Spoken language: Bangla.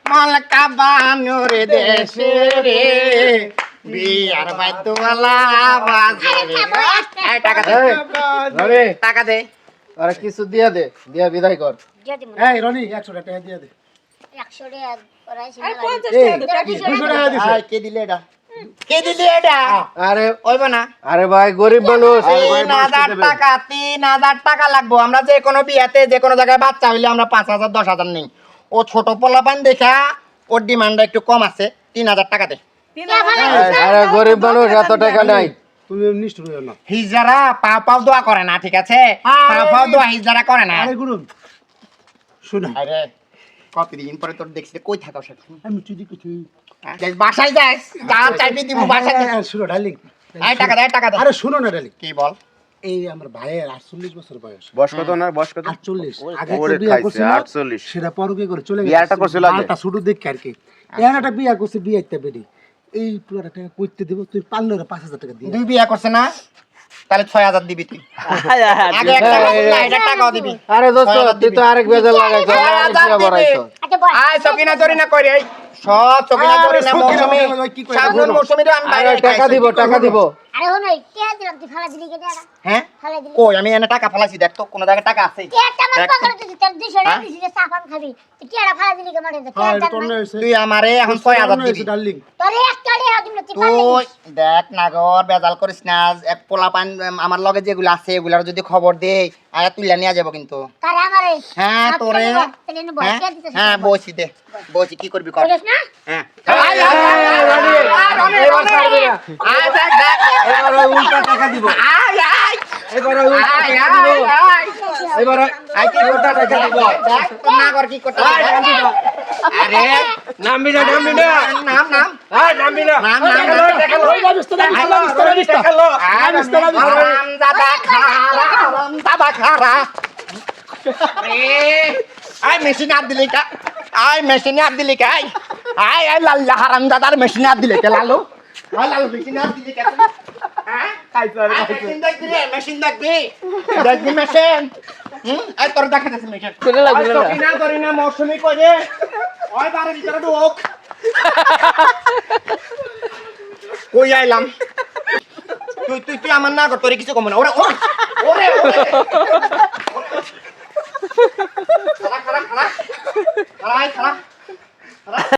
মলকা বানুরে দেশে রে বিয়ার বাইতুয়ালা বাজে রে টাকা দে টাকা দে আরে কিছু দিয়া দে দিয়া বিদায় কর এই রনি 100 টাকা দিয়ে দে 100 টাকা ওরাইছি এই 50 টাকা 200 টাকা দিছে কে দিলে এটা আরে হইবো না আরে ভাই গরিব মানুষ 3000 টাকা লাগবো আমরা যে কোনো বিয়াতে যে কোনো জায়গায় বাচ্চা হইলে আমরা 5000 10000 নেই ও ছোট পোলাপান দেখা ওর ডিমান্ডটা একটু কম আছে 3000 টাকা দে আরে গরিব মানুষ এত টাকা নাই তুমি নিষ্ঠুর হইও না হিজড়া পাও দোয়া করে না ঠিক আছে পাও দোয়া হিজড়া করে না আরে গুরু শুনো আরে কতদিন পরে তোর দেখছি কই থাকাও সেটা আমি চুদি কিছু বাসায় যাস যা চাইবি দিব বাসায় শুনো ডার্লিং এই টাকা দে আরে শুনো না ডার্লিং কি বল এই আমার ভাইয়ের 48 বছর বয়স বয়স কত না বয়স কত 48 আগে ওরে বিয়া খাইছে, করছিল 48 সেটা পরকে করে চলে গেছে বিয়াটা করছিল আগে? আটা শুধু দেখ আর কি এখানে বিয়া করছে বিয়া ইত্তে বেরি এই পুরোটা টাকা কইতে দেব তুই পারলে 5000 টাকা দিয়ে দুই বিয়া করছে না তাহলে 6000 দিবি তুই আগে একটা এটা টাকাও দিবি আরে দোস্ত তুই তো আরেক বেজাল লাগাইছ আরেক বিয়া বড়াইছ আচ্ছা বল আয় সকিনা ধরি না কই রে সব সকিনা ধরি না মৌসুমী সাবধান মৌসুমী রে আমি বাইরে আরে টাকা দিব আরে হো নাই কে দিলাম তুই ফালা দিলি কে টাকা হ্যাঁ ফালা দিলি কই আমি এনে টাকা ফলাইছি দেখ তো কোন জায়গায় টাকা আছে কে একটা আমার পকেটে তুই তোর 200 টাকা দিছিস যে সাফান খাবি তুই কে ফালা দিলি কে মারে কে হ্যাঁ এটা জান তোর না হইছে তুই আমারে এখন 6000 দিবি ডার্লিং তোরে একটা টাকা দিম না তুই পারলি তুই দেখ নাগর বেজাল করিস না এক পোলা পান আমার লগে যেগুলো আছে এগুলার যদি খবর দেই আয়া তুইলা নিয়ে যাব কিন্তু তারে আমারে হ্যাঁ তোরে তাহলে নে বল কে দিছিস হ্যাঁ বসি দে বসি কি করবি কর বলিস না হ্যাঁ আয় দেখ দেখ এবার উল্টা টাকা দিব আয় আয় এবার উল্টা আয় টাকা দিব আয় এবার আয় কি করতে টাকা দিব দেখ তোর নাগর কি করতে আরে নামবি না নাম নামবি না নাম টাকা লো আরাম দাদা খারা আয় মেশিন হাত দিলি কা আয় লাল্লা হারাম দাদার মেশিন হাত দিলে কে লালু মেশিন হাত দিলি কে হ্যাঁ মেশিন দেখবি মেশিন এই তোর দেখাতেছে মেশিন কিনা করি না মৌসুমি করে ওই বারে ভিতরে ঢোক কই আইলাম তুই আমার না কর তোরে কিছু কম না ওরে ওরে খালা খালা খালা খালা খালা